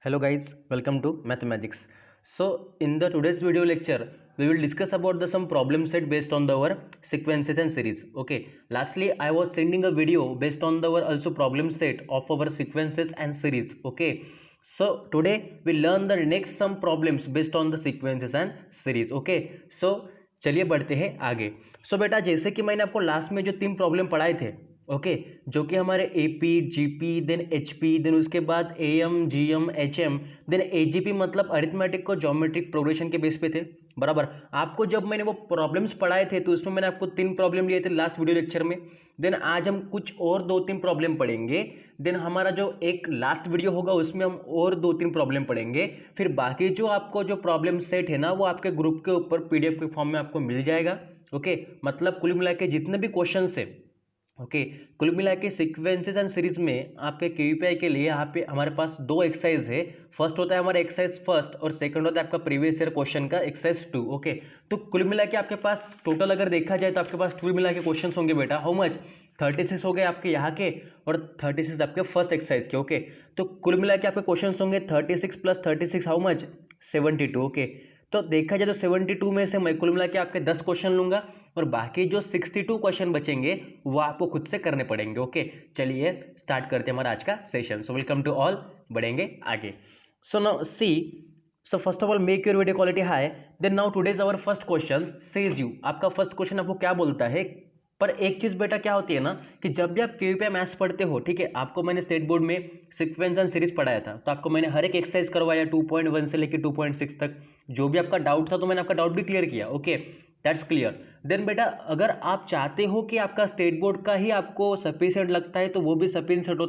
Hello guys, welcome to mathematics. So in the today's video lecture, we will discuss about the some problem set based on our sequences and series. Okay. Lastly, I was sending a video based on our also problem set of our sequences and series. Okay. So today we learn the next some problems based on the sequences and series. Okay. So चलिए बढ़ते हैं आगे. So बेटा जैसे कि मैंने आपको last में जो 3 प्रॉब्लम पढ़ाए थे, ओके जो कि हमारे AP GP then HP then उसके बाद AM GM HM then AGP मतलब अरिथमेटिक को ज्योमेट्रिक प्रोग्रेशन के बेस पे थे. बराबर. आपको जब मैंने वो प्रॉब्लम्स पढ़ाए थे तो उसमें मैंने आपको 3 प्रॉब्लम लिए थे लास्ट वीडियो लेक्चर में. देन आज हम कुछ और 2-3 प्रॉब्लम पढ़ेंगे. देन हमारा जो एक लास्ट वीडियो होगा उसमें हम और 2-3 प्रॉब्लम पढ़ेंगे. फिर बाकी जो आपको जो प्रॉब्लम सेट है ना वो आपके ग्रुप के ऊपर पीडीएफ के फॉर्म में आपको मिल जाएगा. ओके मतलब कुल मिला के जितने भी क्वेश्चन है, ओके कुल मिला के सीक्वेंसेस एंड सीरीज में आपके केवीपीआई के लिए यहाँ पे हमारे पास 2 एक्सरसाइज है. फर्स्ट होता है हमारा एक्सरसाइज फर्स्ट और सेकंड होता है आपका प्रीवियस ईयर क्वेश्चन का एक्सरसाइज 2. ओके तो कुल मिला के आपके पास टोटल अगर देखा जाए तो आपके पास कुल मिला के क्वेश्चन होंगे बेटा. हाउ मच 36 हो गए आपके यहाँ के और 36 आपके फर्स्ट एक्सरसाइज के. ओके तो कुल मिला के आपके क्वेश्चन होंगे 36 + 36 हाउ मच 72. ओके तो देखा जाए तो 72 में से मैं कुल मिला के आपके 10 क्वेश्चन लूंगा और बाकी जो 62 क्वेश्चन बचेंगे वो आपको खुद से करने पड़ेंगे. ओके चलिए स्टार्ट करते हैं हमारा आज का session. So welcome to all, बढ़ेंगे आगे. So now see, so first of all make your video quality high. Then now today's our first question says you. आपका फर्स्ट क्वेश्चन आपको क्या बोलता है. पर एक चीज बेटा क्या होती है ना कि जब भी आप केवीपीआई मैथ्स पढ़ते हो, ठीक है, आपको मैंने स्टेट बोर्ड में सीक्वेंस एंड सीरीज पढ़ाया था तो आपको मैंने हर एक एक्सरसाइज करवाया 2.1 से लेकर 2.6 तक. जो भी आपका डाउट था तो मैंने आपका डाउट भी क्लियर किया. Okay that's clear. देन बेटा अगर आप चाहते हो कि आपका स्टेट बोर्ड का ही आपको सफिशिएंट लगता है तो वो भी सफिशिएंट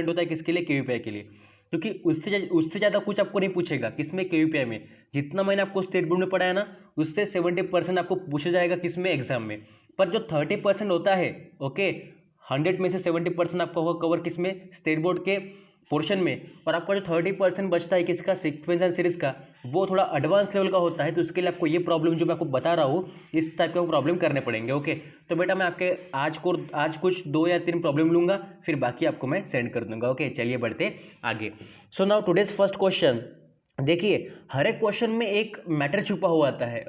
होता है किसके लिए, केवीपीआई के लिए. क्योंकि उससे ज़्यादा कुछ आपको नहीं पूछेगा किसमें, केवीपीआई में. जितना मैंने आपको स्टेट बोर्ड में पढ़ाया ना उससे 70% आपको पूछा जाएगा किसमें, एग्जाम में. पर जो 30% होता है, ओके 100 में से 70% आपका होगा कवर किसमें, स्टेट बोर्ड के पोर्शन में. और आपका जो 30% बचता है किसका, सीक्वेंस एंड सीरीज का, वो थोड़ा एडवांस लेवल का होता है. तो उसके लिए आपको ये प्रॉब्लम जो मैं आपको बता रहा हूँ इस टाइप के प्रॉब्लम करने पड़ेंगे. ओके तो बेटा मैं आपके आज कुछ 2 या 3 प्रॉब्लम लूंगा फिर बाकी आपको मैं सेंड कर दूंगा. ओके चलिए बढ़ते आगे. So now today's first question. देखिए हर एक क्वेश्चन में एक मैटर छुपा हुआ होता है.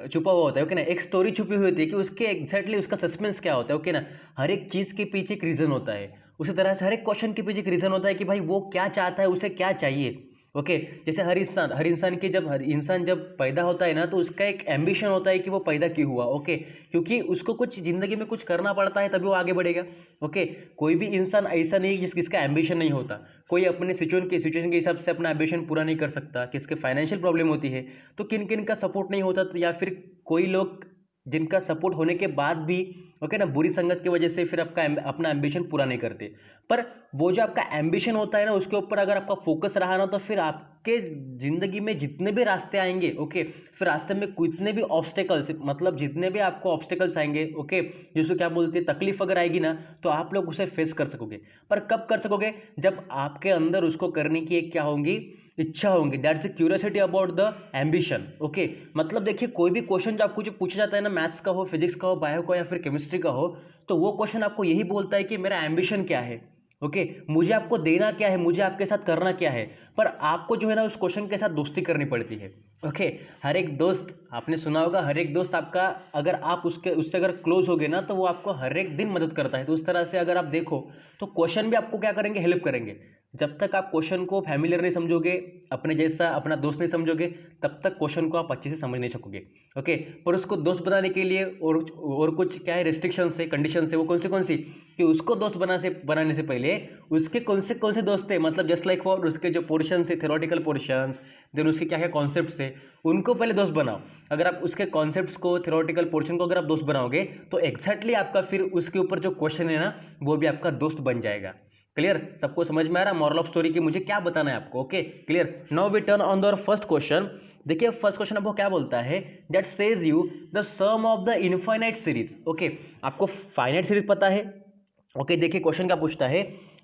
ओके ना, एक स्टोरी छुपी हुई होती है कि उसके एग्जैक्टली उसका सस्पेंस क्या होता है. ओके ना, हर एक चीज़ के पीछे एक रीज़न होता है. उसी तरह से हर एक क्वेश्चन के पीछे एक रीज़न होता है कि भाई वो क्या चाहता है, उसे क्या चाहिए. ओके जैसे हर इंसान की हर इंसान जब पैदा होता है ना तो उसका एक एम्बिशन होता है कि वो पैदा क्यों हुआ. ओके क्योंकि उसको कुछ ज़िंदगी में कुछ करना पड़ता है तभी वो आगे बढ़ेगा. ओके कोई भी इंसान ऐसा नहीं जिसका एम्बिशन नहीं होता. कोई अपने सिचुएशन के हिसाब से अपना एम्बिशन पूरा नहीं कर सकता, किसके फाइनेंशियल प्रॉब्लम होती है तो किन किन का सपोर्ट नहीं होता, तो या फिर कोई लोग जिनका सपोर्ट होने के बाद भी ओके ना बुरी संगत की वजह से फिर अपना एम्बिशन पूरा नहीं करते. पर वो जो आपका एम्बिशन होता है ना उसके ऊपर अगर आपका फोकस रहा ना तो फिर आपके ज़िंदगी में जितने भी रास्ते आएंगे, ओके फिर रास्ते में कितने भी ऑब्स्टेकल्स मतलब जितने भी आपको ऑब्स्टेकल्स आएंगे, ओके जिसको क्या बोलते हैं तकलीफ अगर आएगी ना तो आप लोग उसे फेस कर सकोगे. पर कब कर सकोगे, जब आपके अंदर उसको करने की एक क्या होंगी, इच्छा होंगी. That's the curiosity about the ambition. Okay मतलब देखिए कोई भी क्वेश्चन जो आपको जो पूछा जाता है ना, मैथ्स का हो, फिजिक्स का हो, बायो का या फिर केमिस्ट्री का हो, तो वो क्वेश्चन आपको यही बोलता है कि मेरा एम्बिशन क्या है. ओके मुझे आपको देना क्या है, मुझे आपके साथ करना क्या है. पर आपको जो है ना उस क्वेश्चन के साथ दोस्ती करनी पड़ती है. ओके हर एक दोस्त, आपने सुना होगा हर एक दोस्त आपका, अगर आप उससे अगर क्लोज हो गए ना तो वो आपको हर एक दिन मदद करता है. तो उस तरह से अगर आप देखो तो क्वेश्चन भी आपको क्या करेंगे, हेल्प करेंगे. जब तक आप क्वेश्चन को फैमिलियर नहीं समझोगे, अपने जैसा अपना दोस्त नहीं समझोगे, तब तक क्वेश्चन को आप अच्छे से समझ नहीं सकोगे. ओके पर उसको दोस्त बनाने के लिए और कुछ क्या है, रिस्ट्रिक्शंस है, कंडीशंस है. वो कौन सी कि उसको दोस्त बनाने से पहले उसके कौन से दोस्त है, मतलब जस्ट लाइक फॉर उसके जो पोर्शन है, थ्योरेटिकल पोर्शंस, देन उसके क्या क्या कॉन्सेप्ट्स है, उनको पहले दोस्त बनाओ. अगर आप उसके कॉन्सेप्ट्स को, थ्योरेटिकल पोर्शन को अगर आप दोस्त बनाओगे तो एक्जैक्टली आपका फिर उसके ऊपर जो क्वेश्चन है ना वो भी आपका दोस्त बन जाएगा. क्लियर, सबको समझ में आ रहा मॉरल ऑफ स्टोरी की मुझे क्या बताना है आपको. Okay clear. Now we turn on the first question. देखिए फर्स्ट क्वेश्चन आपको क्या बोलता है, that says you the sum of the infinite series. Okay आपको फाइनाइट सीरीज पता है. ओके देखिए क्वेश्चन क्या पूछता है,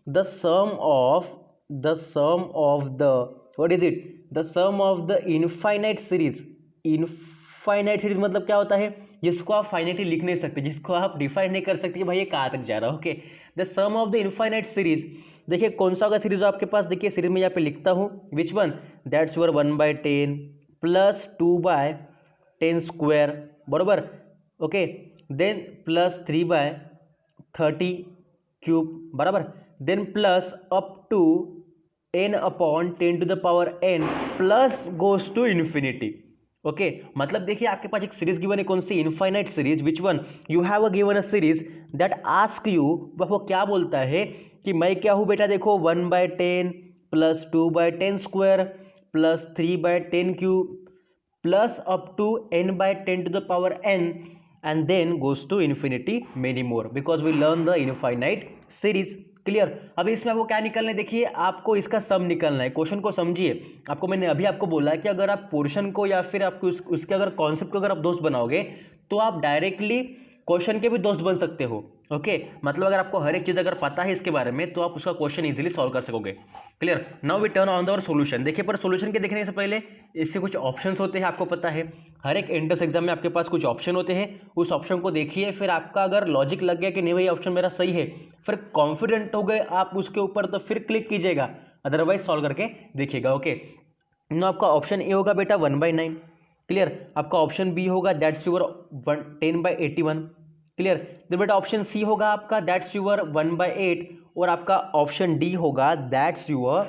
the sum of the what is it, the sum of the infinite series. Infinite series मतलब क्या होता है, जिसको आप फाइनाइटली लिख नहीं सकते, जिसको आप डिफाइन नहीं कर सकते कि भाई ये कहाँ तक जा रहा है. Okay the sum of the infinite series देखिए कौन सा होगा सीरीज आपके पास, देखिए सीरीज में यहाँ पे लिखता हूँ which one, that's your 1/10 plus 2/10 square, बराबर, ओके, देन प्लस 3/30 क्यूब, बराबर, then plus up to n/10 plus goes to infinity. Okay, मतलब देखिए आपके पास एक सीरीज गिवन है, कौन सी, infinite series, which one, you have a given a series that ask you, वो क्या बोलता है कि मैं क्या हूं बेटा, देखो 1/10 plus 2/10 square plus 3/10 cube plus up to n/10 and then goes to infinity many more because we learn the infinite series। Clear. अभी इसमें आपको क्या निकलना है, देखिए आपको इसका सम निकलना है। क्वेश्चन को समझिए, आपको मैंने अभी आपको बोला है कि अगर आप पोर्शन को या फिर आपको उसके अगर कॉन्सेप्ट को अगर आप दोस्त बनाओगे तो आप डायरेक्टली क्वेश्चन के भी दोस्त बन सकते हो। ओके, मतलब अगर आपको हर एक चीज़ अगर पता है इसके बारे में तो आप उसका क्वेश्चन इजीली सॉल्व कर सकोगे। Clear. Now we turn on the solution. देखिए पर सॉल्यूशन के देखने से पहले इससे कुछ ऑप्शंस होते हैं, आपको पता है हर एक एंट्रेंस एग्जाम में आपके पास कुछ ऑप्शन होते हैं, उस ऑप्शन को देखिए, फिर आपका अगर लॉजिक लग गया कि नहीं भाई ऑप्शन मेरा सही है, फिर कॉन्फिडेंट हो गए आप उसके ऊपर तो फिर क्लिक कीजिएगा, अदरवाइज सॉल्व करके देखिएगा। ओके, ना आपका ऑप्शन ए होगा बेटा 1/9, क्लियर। आपका ऑप्शन बी होगा दैट्स यूर 10/81, क्लियर। तो बेटा ऑप्शन सी होगा आपका दैट्स यूर 1/8 और आपका ऑप्शन डी होगा दैट्स यूर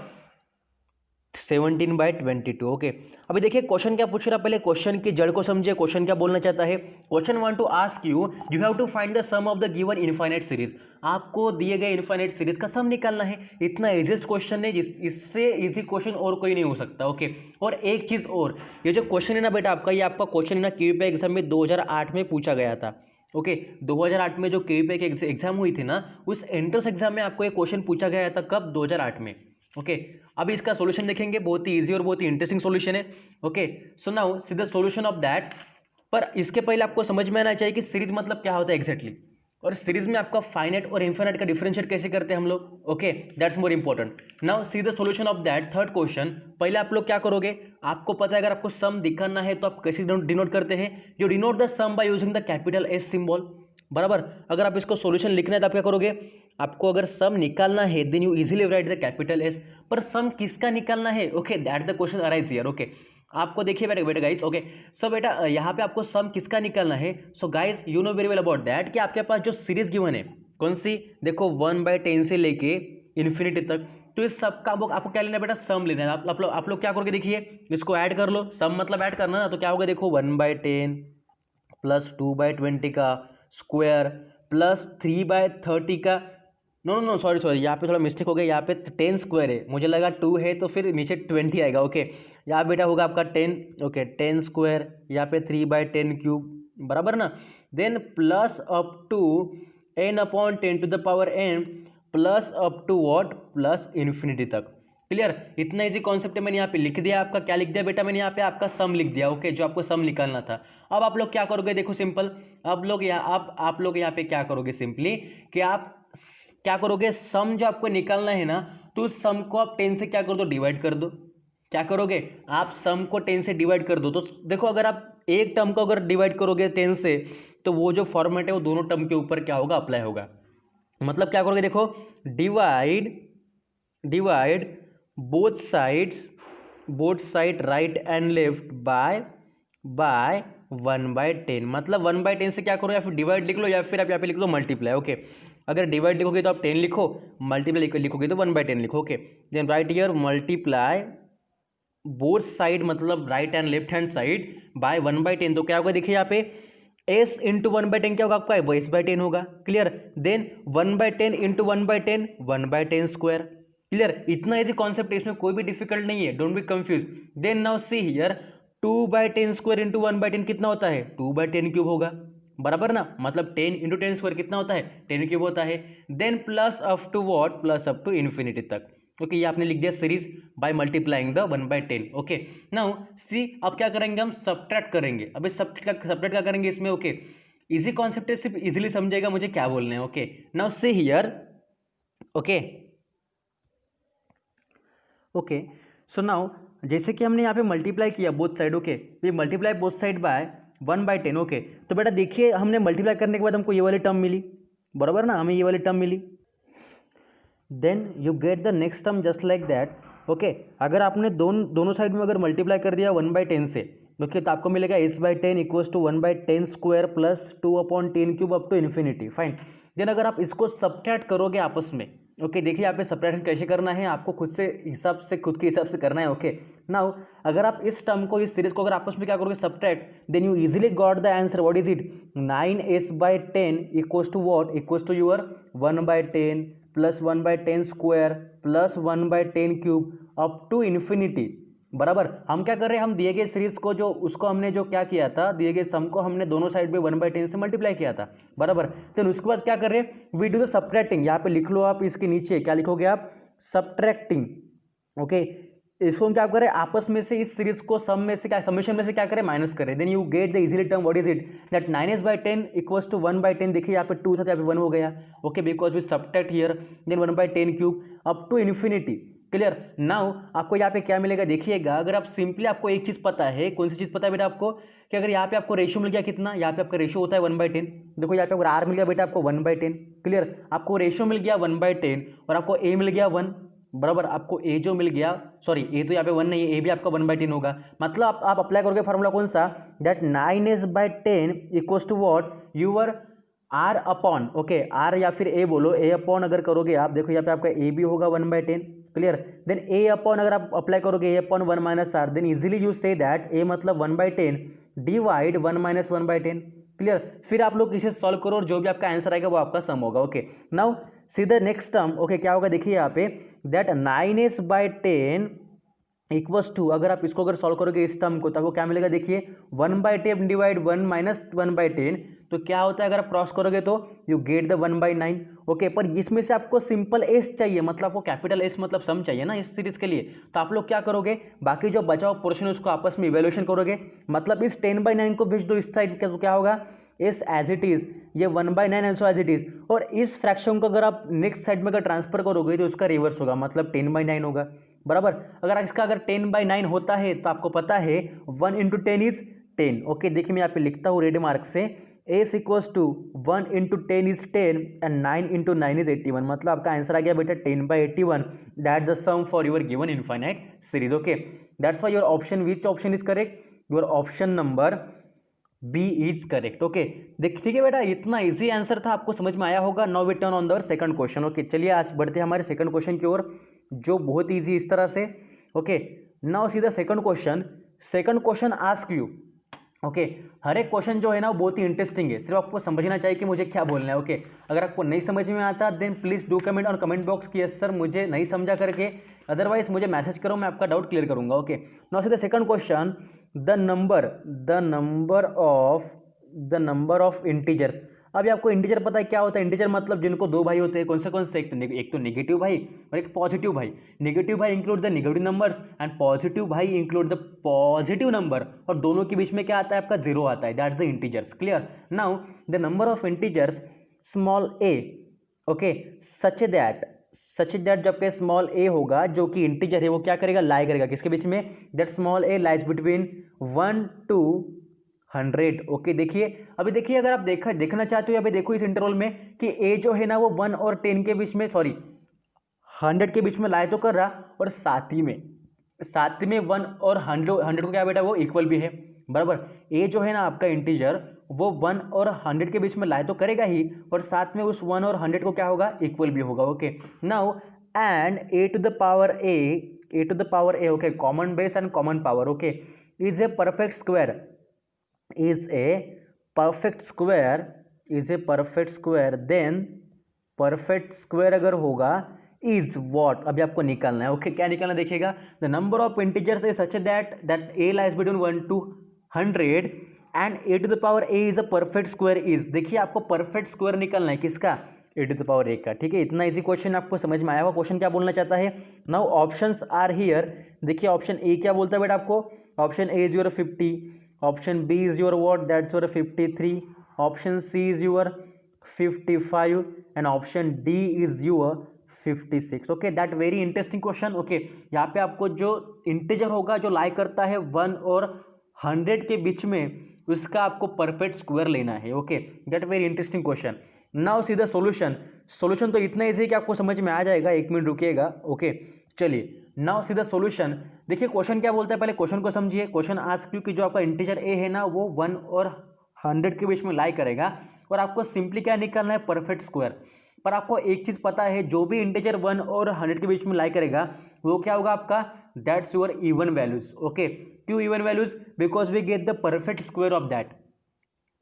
17/22। ओके, अभी देखिए क्वेश्चन क्या पूछ रहा है, पहले क्वेश्चन की जड़ को समझिए, क्वेश्चन क्या बोलना चाहता है। Question want to ask you, you have to find the sum of the given infinite series. आपको दिए गए इनफाइनाइट सीरीज का सम निकालना है। इतना इजीएस्ट क्वेश्चन है, इससे इजी क्वेश्चन और कोई नहीं हो सकता। ओके, और एक चीज और, ये जो क्वेश्चन है ना बेटा आपका, ये आपका क्वेश्चन है ना क्यूपी एग्जाम में 2008 में पूछा गया था। ओके, 2008 में जो क्यूपी की एग्जाम हुई थी ना, उस एंट्रेंस एग्जाम में आपको एक क्वेश्चन पूछा गया था, कब, 2008 में। ओके, अभी इसका सॉल्यूशन देखेंगे, बहुत ही इजी और बहुत ही इंटरेस्टिंग सॉल्यूशन है। Okay, so now see the solution of that. पर इसके पहले आपको समझ में आना चाहिए कि सीरीज मतलब क्या होता है एग्जैक्टली, और सीरीज में आपका फाइनाइट और इनफाइनाइट का डिफरेंशिएट कैसे करते हैं हम लोग। Okay, that's more important. Now see the solution of that third question. पहले आप लोग क्या करोगे, आपको पता है अगर आपको सम दिखाना है तो आप कैसे डिनोट करते हैं, you denote the sum by using the capital S symbol, बराबर। अगर आप इसको सॉल्यूशन लिखना है तो आप क्या करोगे, आपको अगर सम निकालना है then you easily write the capital S. पर सम किसका निकालना है, okay, that the question arise here. Okay, आपको देखिए बेटा गाइस, ओके, सो बेटा यहाँ पे आपको सम किसका निकालना है। So guys you know very well about that कि आपके पास जो सीरीज गिवन है कौन सी, देखो 1/10 से लेके इन्फिनिटी तक, तो इस सब का आपको क्या लेना है बेटा, सम लेना है। आप लोग क्या करोगे, देखिए इसको ऐड कर लो, सम मतलब ऐड करना ना, तो क्या होगा देखो 1/10 प्लस 2/20 का स्क्वायर प्लस 3/30 का, नो नो नो सॉरी यहाँ पे थोड़ा मिस्टेक हो गया, यहाँ पे 10 स्क्वायर है, मुझे लगा 2 है तो फिर नीचे 20 आएगा। ओके, यहाँ बेटा होगा आपका 10, ओके 10 स्क्वायर, यहाँ पे 3/10 क्यूब, बराबर ना, then plus up to n/10 plus up to what, plus infinity तक। क्लियर। इतना इजी कॉन्सेप्ट है, मैंने यहाँ पे लिख दिया, आपका क्या लिख दिया बेटा, मैंने यहाँ पे आपका सम लिख दिया। ओके, जो आपको सम निकालना था। अब आप लोग क्या करोगे, देखो सिंपल, आप लोग यहाँ पे क्या करोगे, सिंपली कि आप क्या करोगे, सम जो आपको निकालना है ना, तो उस सम को आप 10 से क्या कर दो, डिवाइड कर दो। क्या करोगे आप, सम को 10 से डिवाइड कर दो। तो देखो अगर आप एक टर्म को अगर डिवाइड करोगे 10 से, तो वो जो फॉर्मेट है वो दोनों टर्म के ऊपर क्या होगा, अप्लाई होगा। मतलब क्या करोगे, देखो divide both side right and left by 1/10। मतलब 1/10 से क्या करो, या फिर डिवाइड लिख लो या फिर आप यहाँ पे लिख लो मल्टीप्लाई। ओके, अगर डिवाइड लिखोगे तो आप 10 लिखो, मल्टीप्लाई लिखोगे तो 1/10 लिखो। Okay, then right here multiply both side मतलब right and left hand side by 1/10। तो क्या होगा, देखिए यहाँ पे s इंटू 1/10 क्या होगा आपका, s/10 होगा। Clear. Then 1/10 into 1/10 1/10 square. Clear. इतना इजी कॉन्सेप्ट है, इसमें कोई भी डिफिकल्ट नहीं है, don't be confuse. Then now see here 2/10 square into 1/10 कितना होता है, 2/10 क्यूब होगा, बराबर ना। मतलब 10 इंटू 10 स्क्वायर कितना होता है, 10 क्यूब होता है। Then plus up to what, plus up to infinity तक। ओके, ये आपने लिख दिया series by multiplying the 1/10। Okay, now see अब क्या करेंगे, हम सब्ट्रैक्ट करेंगे। अभी सब्ट्रैक्ट क्या करेंगे इसमें। ओके, इजी कॉन्सेप्ट है, सिर्फ इजीली समझेगा मुझे क्या बोलने हैं। Okay, now see here, okay okay, so now जैसे कि हमने यहाँ पे मल्टीप्लाई किया बोथ साइड। ओके, ये multiply both side by 1/10। Okay, तो बेटा देखिए हमने मल्टीप्लाई करने के बाद हमको ये वाली टर्म मिली, बराबर ना, हमें ये वाली टर्म मिली। Then you get the next term just like that. Okay, अगर आपने दोनों साइड में अगर मल्टीप्लाई कर दिया 1/10 से, ओके, तो आपको मिलेगा s/10 equals to 1/10 square plus 2/10 cube up to infinity. Fine. Then अगर आप इसको सब्ट्रैक्ट करोगे आपस में, ओके, देखिए यहाँ पे सब्ट्रैक्शन कैसे करना है, आपको खुद के हिसाब से करना है। ओके, नाउ अगर आप इस टर्म को, इस सीरीज को अगर आपस में क्या करोगे, subtract, then you easily got the answer. What is it? 9s/10 equals to what? Equals to your 1/10 plus 1/10 square plus 1/10 cube up to infinity. बराबर। हम क्या कर रहे हैं, हम दिए गए सीरीज को जो उसको हमने जो क्या किया था, दिए गए सम को हमने दोनों साइड में 1/10 से मल्टीप्लाई किया था। बराबर। तो उसके बाद क्या कर रहे हैं, वी डू द सब्ट्रैक्टिंग। यहाँ पे लिख लो आप, इसके नीचे क्या लिखोगे आप? सब्ट्रैक्टिंग। ओके, इसको हम क्या करें, आपस में से इस सीरीज को सम में से क्या, समेशन में से क्या करें, माइनस करें। Then you get the easily term. What is it? That 9s/10 equals to 1/10। देखिए यहाँ पे 2 था, यहाँ पे 1 हो गया। Okay, because we subtract here. Then 1/10 cube up to infinity. Clear. Now आपको यहाँ पे क्या मिलेगा, देखिएगा। अगर आप सिंपली, आपको एक चीज पता है, कौन सी चीज पता है बेटा आपको, कि अगर यहाँ पे आपको रेशियो मिल गया कितना, यहाँ पे आपका रेशियो होता है 1/10। देखो यहाँ पे अगर आर मिल गया बेटा आपको 1/10। क्लियर। आपको रेशियो मिल गया 1/10 और आपको ए मिल गया 1। बराबर। आपको ए जो मिल गया, सॉरी ए तो यहाँ पे 1 नहीं है, ए भी आपका 1/10 होगा। मतलब आप अप्लाई करोगे फॉर्मूला कौन सा, that 9s/10 equals to what, your r upon, okay, r या फिर ए बोलो, ए अपॉन अगर करोगे आप, देखो यहाँ पे आपका ए भी होगा 1/10। क्लियर। देन ए अपॉन अगर आप अप्लाई करोगे, a upon 1 minus r, then easily you say that a मतलब 1/10 डिवाइड 1 माइनस 1/10। क्लियर। फिर आप लोग इसे सॉल्व करो और जो भी आपका आंसर आएगा वो आपका सम होगा। Okay, now see the next term. Okay, क्या होगा देखिए यहाँ पे, दैट 9s/10 इक्वल्स टू, अगर आप इसको अगर सॉल्व करोगे इस टर्म को, तब वो क्या मिलेगा, देखिए 1/10 डिवाइड 1 माइनस 1/10, तो क्या होता है, अगर आप क्रॉस करोगे तो यू गेट द 1/9। ओके, पर इसमें से आपको सिंपल एस चाहिए, मतलब आपको कैपिटल एस मतलब सम चाहिए ना इस सीरीज के लिए। तो आप लोग क्या करोगे, बाकी जो बचा हुआ पोर्शन है उसको आपस में इवेल्यूएशन करोगे। मतलब इस 10/9 को भेज दो इस साइड, तो क्या होगा, इस एज इट इज, ये 1/9 आंसर एज इट इज। और इस फ्रैक्शन को अगर आप नेक्स्ट साइड में अगर ट्रांसफर करोगे तो उसका रिवर्स होगा, मतलब 10/9 होगा। बराबर। अगर इसका अगर 10/9 होता है तो आपको पता है 1 इंटू 10 इज 10। ओके, देखिए मैं यहाँ पे लिखता हूँ रेड मार्क से, S equals to 1 into 10 is 10 and 9 into 9 is 81। मतलब आपका आंसर आ गया बेटा 10/81। That the sum for your given infinite series. Okay, that's why your option, which option is correct, your option number B is correct. Okay, देख ठीक है बेटा, इतना इजी आंसर था, आपको समझ में आया होगा। Now we turn on the second question. Okay, चलिए आज बढ़ते हैं हमारे सेकंड क्वेश्चन की ओर, जो बहुत इजी इस तरह से। Okay, now see the second question. Second question ask you, okay, हर एक क्वेश्चन जो है ना वो बहुत ही इंटरेस्टिंग है, सिर्फ आपको समझना चाहिए कि मुझे क्या बोलना है। ओके, अगर आपको नहीं समझ में आता then please do comment on comment box कि यस सर मुझे नहीं समझा करके, अदरवाइज मुझे मैसेज करो, मैं आपका डाउट क्लियर करूंगा। Okay, now see the second question, the number of integers. अभी आपको इंटीजर पता है क्या होता है, इंटीजर मतलब जिनको दो भाई होते हैं, कौन से, एक तो नेगेटिव भाई और एक पॉजिटिव भाई। नेगेटिव भाई include the negative numbers and positive भाई इंक्लूड द पॉजिटिव नंबर, और दोनों के बीच में क्या आता है, आपका जीरो आता है, that's the integers. Clear. Now the number of integers small A, okay, such that जब पे स्मॉल ए होगा जो कि इंटीजर है, वो क्या करेगा, लाई करेगा किसके बीच में, that small A lies between 1 to 100। Okay, देखिए अभी देखिए, अगर आप देखना चाहते हो यहाँ पे देखो इस इंटरवल में कि ए जो है ना वो 1 और 10 के बीच में, सॉरी 100 के बीच में लाई तो कर रहा, और साथ ही में 1 और 100 को क्या बेटा वो इक्वल भी है। बराबर। ए जो है ना आपका इंटीजर वो 1 और 100 के बीच में लाई तो करेगा ही, और साथ में उस 1 और 100 को क्या होगा, इक्वल भी होगा। Okay, now and a to the power a, okay, common base and common power, okay, is a perfect square, then perfect square अगर होगा इज व्हाट, अभी आपको निकालना है। ओके, क्या निकालना देखिएगा, the number of integers is such that a lies between 1 to 100 and a to the power a is a perfect square is, देखिए आपको परफेक्ट स्क्वायर निकालना है किसका, a to the power a का। ठीक है, इतना इजी क्वेश्चन आपको समझ में आया होगा, क्वेश्चन क्या बोलना चाहता है। नाउ ऑप्शंस आर हियर, देखिए ऑप्शन ए क्या बोलता है बेटा आपको, option A is your 50, option B is your what, that's your 53, option C is your 55 and option D is your 56। Okay, that very interesting question. Okay, यहाँ पे आपको जो इंटीजर होगा जो लाई करता है 1 और 100 के बीच में, उसका आपको परफेक्ट स्क्वायर लेना है। Okay, that very interesting question. Now see the solution. Solution तो इतना ईजी है कि आपको समझ में आ जाएगा, 1 मिनट रुकिएगा। ओके चलिए, नाउ सी द सॉल्यूशन। देखिए क्वेश्चन क्या बोलता है, पहले क्वेश्चन को समझिए। क्वेश्चन आस्क यू कि जो आपका इंटीजर ए है ना वो 1 और 100 के बीच में लाई करेगा और आपको सिंपली क्या निकालना है, परफेक्ट स्क्वायर। पर आपको एक चीज पता है, जो भी इंटीजर 1 और 100 के बीच में लाई करेगा वो क्या होगा आपका, that's your even values. Okay, क्यों even values, because we get the perfect square of that.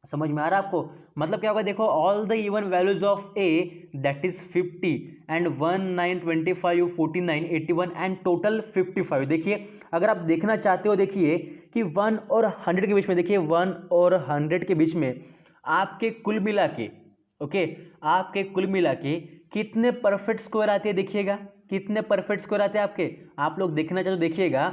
समझ में आ रहा है आपको, मतलब क्या होगा, देखो all the even values of A that is 50 and 1 9 25 49 81 and total 55। देखिए अगर आप देखना चाहते हो, देखिए कि 1 और 100 के बीच में, देखिए 1 और 100 के बीच में आपके कुल मिला के, ओके, आपके कुल मिला के कितने परफेक्ट स्क्वायर आते हैं, देखिएगा कितने परफेक्ट स्क्वायर आते हैं आपके। आप लोग देखना चाहते हो, देखिएगा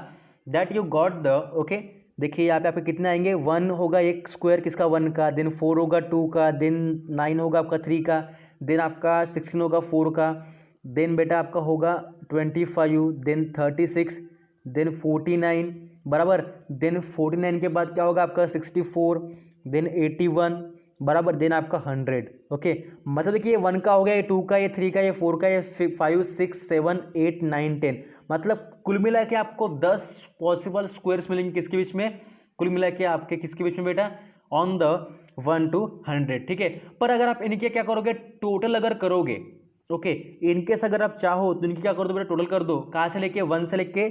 that you got the, okay देखिए यहाँ पे आपके कितने आएंगे, 1 होगा एक स्क्वायर किसका, 1 का, देन 4 होगा 2 का, देन 9 होगा आपका 3 का, देन आपका 16 होगा 4 का, देन बेटा आपका होगा 25, देन 36, देन 49 बराबर, देन 49 के बाद क्या होगा आपका 64, देन 81 बराबर, देन आपका 100। ओके मतलब देखिए 1 का हो गया, ये 2 का, ये 3 का, ये 4 का, ये 5 6 7 8 9 10, मतलब कुल मिला के आपको 10 पॉसिबल स्क्वायर्स मिलेंगे किसके बीच में, कुल मिला के आपके किसके बीच में बेटा, ऑन द 1 to 100। ठीक है, पर अगर आप इनके क्या करोगे, टोटल अगर करोगे, ओके इनकेस अगर आप चाहो तो इनकी क्या कर दो बेटा, टोटल कर दो, कहाँ से लेके 1 से लेके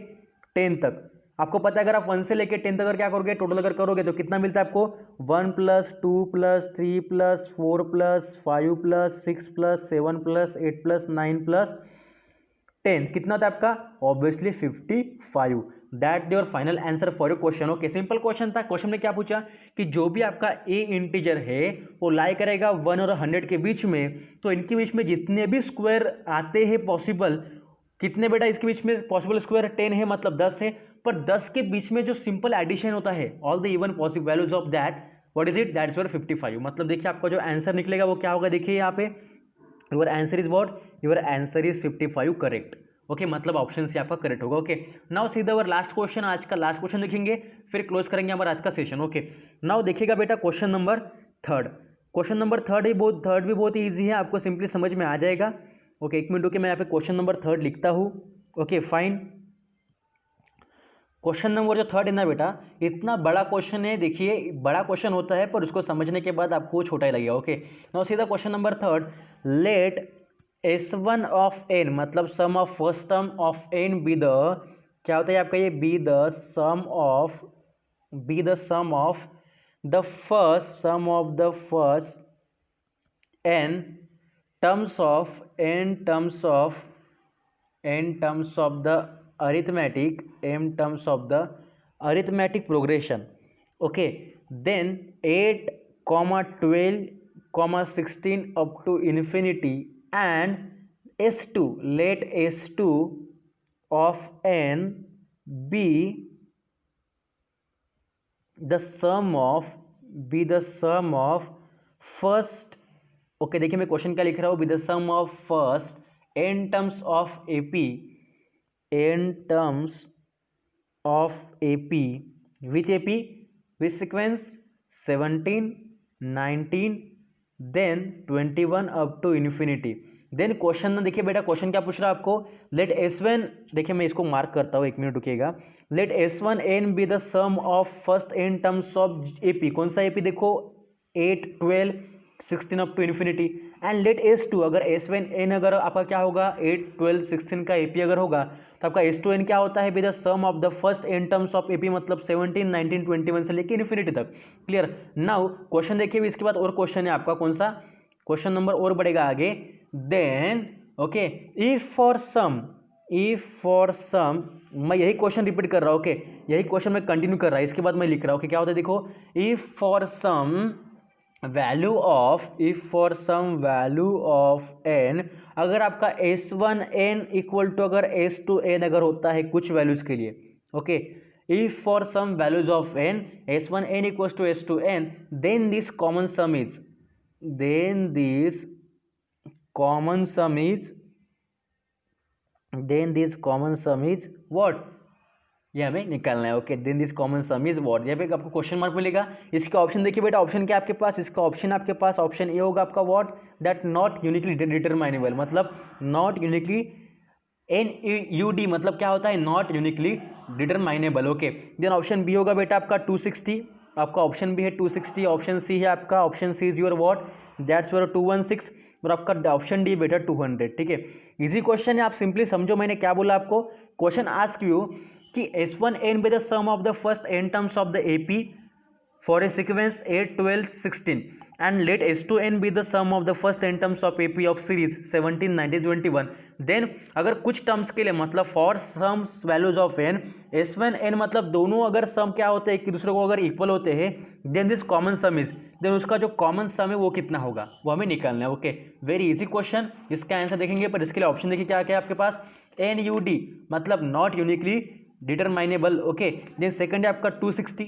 10 तक। आपको पता है अगर आप 1 से लेके 10 तक अगर क्या करोगे, टोटल अगर करोगे तो कितना मिलता है आपको, 1 + 2 + 3 + 4 + 5 + 6 + 7 + 8 + 9 + 10, कितना होता है आपका, obviously 55। That your final answer for your question. Okay simple question था। क्वेश्चन में क्या पूछा कि जो भी आपका ए इंटीजर है वो लाई करेगा 1 और 100 के बीच में, तो इनके बीच में जितने भी स्क्वायर आते हैं पॉसिबल, कितने बेटा इसके बीच में पॉसिबल स्क्वायर 10 है, मतलब 10 है, पर 10 के बीच में जो सिंपल एडिशन होता है, all the even possible values of that, what is it, that's your 55। मतलब देखिए आपका जो आंसर निकलेगा वो क्या होगा, देखिए यहाँ पे your answer is what, your answer is 55 correct. Okay मतलब ऑप्शन सी आपका करेक्ट होगा। ओके नाउ सीधा अवर लास्ट क्वेश्चन, आज का लास्ट क्वेश्चन देखेंगे, फिर क्लोज करेंगे हमारा आज का सेशन। ओके नाउ देखिएगा बेटा question number third. Question number third भी बहुत ईजी है, आपको सिंपली समझ में आ जाएगा। ओके 1 मिनट, ओके मैं यहाँ पे क्वेश्चन नंबर थर्ड लिखता हूँ। ओके फाइन, क्वेश्चन नंबर जो थर्ड है ना बेटा, इतना बड़ा क्वेश्चन है, देखिए बड़ा क्वेश्चन होता है पर उसको समझने के बाद आपको छोटा ही लगेगा। ओके नाउ सीधा question number third, let S1 of n, मतलब sum of first term of n be the, क्या होता है आपका ये, be the sum of the first sum of the first n terms of the arithmetic m terms of the arithmetic progression. Okay then 8 12 16 up to infinity and s2, let s2 of n be the sum of first, okay देखिए मैं question क्या लिख रहा हूँ, with the sum of first n terms of AP, n terms of AP, which AP, which sequence, 17 19 then 21 up to infinity। Then question ना देखिए बेटा, question क्या पूछ रहा है आपको, लेट S1, देखिए मैं इसको मार्क करता हूँ, 1 मिनट रुकिएगा, let S1n be the sum of first n terms of AP, कौन सा AP, देखो 8 12 16 up to infinity, and let S2, अगर S1n अगर आपका क्या होगा, 8 12 16 का AP अगर होगा तो आपका S2n क्या होता है, with the sum of the first n terms of AP, मतलब 17 19 21 से लेके इन्फिनिटी तक। क्लियर, नाउ क्वेश्चन देखिए, इसके बाद और क्वेश्चन है आपका, कौन सा क्वेश्चन नंबर और बढ़ेगा आगे, then okay if for some, मैं यही क्वेश्चन रिपीट कर रहा हूँ। ओके यही क्वेश्चन मैं कंटिन्यू कर रहा है, इसके बाद मैं लिख रहा हूँ कि क्या होता है, देखो if for some value of n, अगर आपका S1n इक्वल टू अगर S2n अगर होता है कुछ वैल्यूज के लिए, okay if for some values of n S1n equals to S2n, then this common sum is what, ये हमें निकालना है। Okay, then this common sum is what, यहाँ पे आपको क्वेश्चन मार्क मिलेगा। इसका ऑप्शन देखिए बेटा, ऑप्शन क्या है आपके पास, इसका ऑप्शन आपके पास ऑप्शन ए होगा आपका what, that not uniquely determinable, मतलब नॉट यूनिकली NUD मतलब क्या होता है, not uniquely determinable. Okay, then option B होगा बेटा आपका 260, आपका ऑप्शन बी है 260, ऑप्शन सी है आपका, option C is your what, that's your 216, और आपका ऑप्शन डी बेटा 200। ठीक है, इजी क्वेश्चन है, आप सिंपली समझो मैंने क्या बोला आपको। क्वेश्चन आस्क यू कि S1n by the sum of the first n terms of the AP for a sequence 8, 12, 16 and let S2n be the sum of the first n terms of AP of series 17, 19, 21. Then अगर कुछ terms के लिए मतलब for some values of n S1n मतलब दोनों अगर सम क्या होते हैं, एक दूसरे को अगर इक्वल होते हैं, then this common sum is, then उसका जो कॉमन सम है वो कितना होगा, वो हमें निकालना है। ओके, वेरी इजी क्वेश्चन, इसका आंसर देखेंगे, पर इसके लिए ऑप्शन देखिए क्या क्या है आपके पास, NUD मतलब not uniquely determinable. Okay, then second है आपका 260,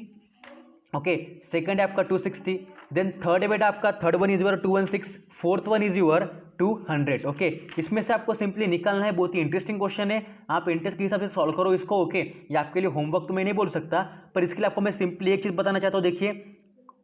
ओके, सेकंड है आपका 260, देन थर्ड है बेटा आपका, third one is your 216, fourth one is your 200। Okay, इसमें से आपको सिंपली निकालना है, बहुत ही इंटरेस्टिंग क्वेश्चन है, आप इंटरेस्ट के हिसाब से सॉल्व करो इसको। ओके, ये आपके लिए होमवर्क तो मैं नहीं बोल सकता, पर इसके लिए आपको मैं सिंपली एक चीज़ बताना चाहता हूँ। देखिए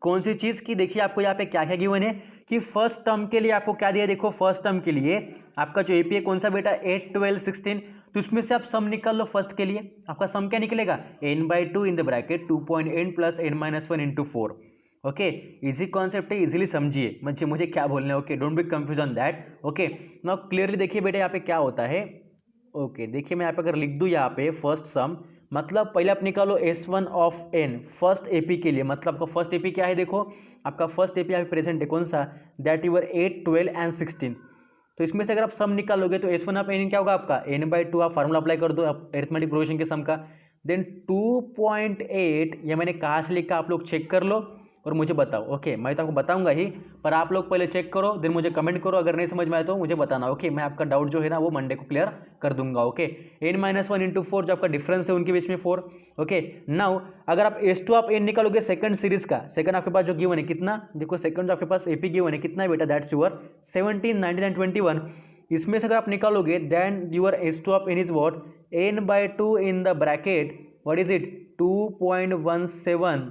कौन सी चीज़ की, देखिए आपको यहाँ पे क्या क्या गिवन है कि फर्स्ट टर्म के लिए आपको क्या दिया, देखो फर्स्ट टर्म के लिए आपका जो एपी है कौन सा बेटा, 8, 12, 16, तो उसमें से आप सम निकाल लो। फर्स्ट के लिए आपका सम क्या निकलेगा, n/2 in the bracket 2.n plus n-1 into 4। Okay, easy concept है, इजीली समझिए, मुझे क्या बोलना है। Okay, don't be confuse on that. Okay, now clearly देखिए बेटा यहाँ पे क्या होता है। ओके, देखिए मैं यहाँ पे अगर लिख दूँ यहाँ पे फर्स्ट सम, मतलब पहले आप निकालो S1 of n first AP के लिए, मतलब आपका फर्स्ट एपी क्या है, देखो आपका फर्स्ट एपी यहाँ पे प्रेजेंट है कौन सा, दैट यूर 8, 12 एंड 16। तो इसमें से अगर आप सम निकालोगे तो S1 ऑफ n क्या होगा आपका, n/2, आप फार्मूला अप्लाई कर दो अरिथमेटिक प्रोग्रेशन के सम का, देन 2.8, ये मैंने कहाँ से लिखा आप लोग चेक कर लो और मुझे बताओ। ओके, मैं तो आपको बताऊंगा ही, पर आप लोग पहले चेक करो, देन मुझे कमेंट करो, अगर नहीं समझ में आए तो मुझे बताना। ओके, मैं आपका डाउट जो है ना वो मंडे को क्लियर कर दूंगा। ओके, n-1 इंटू 4 जो आपका डिफरेंस है उनके बीच में 4। ओके, नाउ अगर आप S2 ऑफ n निकालोगे सेकंड सीरीज का, सेकंड आपके पास जो गिवन है कितना, देखो सेकंड जो आपके पास एपी गिवन है कितना है बेटा, दैट्स योर 17, 19 एंड 21। इसमें से अगर आप निकालोगे then your S2 of n is what, n/2 in the bracket what is it, 2.17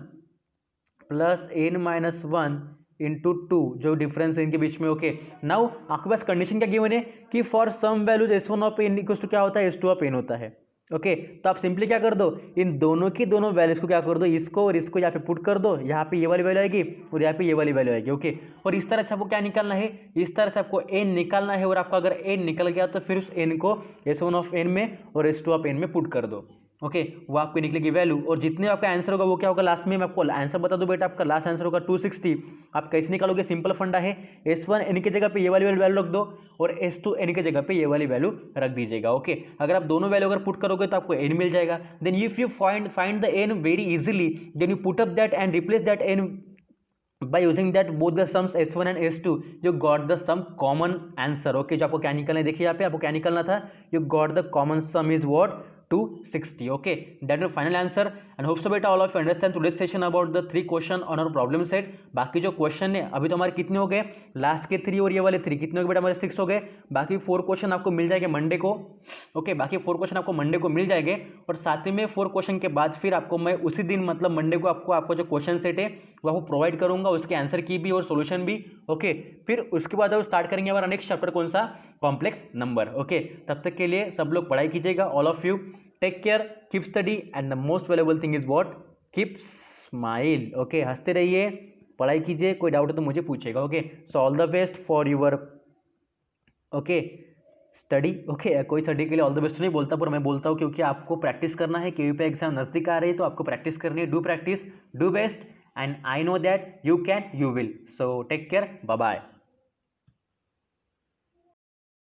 plus n-1 into 2 जो डिफरेंस है इनके बीच में। ओके, नाउ आपके पास कंडीशन क्या गिवन है कि for some values S1 of n equals to क्या होता है, S2 ऑफ n होता है। ओके, तो आप सिंपली क्या कर दो, इन दोनों की दोनों वैल्यूज को क्या कर दो, इसको और इसको यहाँ पे पुट कर दो, यहाँ पे ये वाली वैल्यू आएगी और यहाँ पे ये वाली वैल्यू आएगी। ओके, और इस तरह से आपको क्या निकालना है, इस तरह से आपको n निकालना है, और आपका अगर n निकल गया तो फिर उस n को S1 ऑफ n में और S2 ऑफ n में पुट कर दो। ओके, वो आपको निकलेगी वैल्यू, और जितने आपका आंसर होगा वो क्या होगा लास्ट में, मैं आपको आंसर बता दूं बेटा, आपका लास्ट आंसर होगा 260। आप कैसे निकालोगे, सिंपल फंडा है, S1 n की जगह पे ये वाली वैल्यू रख दो और S2 n की जगह पे ये वाली वैल्यू रख दीजिएगा। ओके, अगर आप दोनों वैल्यू अगर पुट करोगे तो आपको n मिल जाएगा। Then if you find the n very easily, then you put up that and replace that n by using that both the sums S1 and S2, you got the sum common answer। Okay, जो आपको क्या निकलना है, देखिए यहाँ पे आपको क्या निकलना था, you got the common sum is what, 260। okay, that is final answer and hope so beta all of you understand today's session about the 3 question on our problem set। बाकी जो क्वेश्चन है अभी तो हमारे कितने हो गए, लास्ट के 3 और ये वाले 3 कितने हो गए बेटा, हमारे 6 हो गए। बाकी 4 क्वेश्चन आपको मिल जाएंगे मंडे को। ओके, बाकी 4 क्वेश्चन आपको मंडे को मिल जाएंगे, और साथ ही में 4 क्वेश्चन के बाद फिर आपको मैं उसी दिन मतलब मंडे को आपको जो क्वेश्चन सेट है वो आपको प्रोवाइड करूंगा, उसके आंसर की भी और सोल्यूशन भी। ओके, फिर उसके बाद हम स्टार्ट करेंगे हमारा नेक्स्ट चैप्टर कौन सा, कॉम्प्लेक्स नंबर। ओके, तब तक के लिए सब लोग पढ़ाई कीजिएगा, all of you take care, keep study and the most valuable thing is what, keep smile. Okay, हंसते रहिए, पढ़ाई कीजिए, कोई डाउट है तो मुझे पूछेगा। Okay, so all the best for you're okay study. Okay, कोई स्टडी के लिए ऑल द बेस्ट नहीं बोलता, पर मैं बोलता हूँ क्योंकि आपको प्रैक्टिस करना है, KVP एग्जाम नजदीक आ रही है तो आपको प्रैक्टिस करनी है। Do practice, do best, and I know that you can, you will. So take care, bye bye.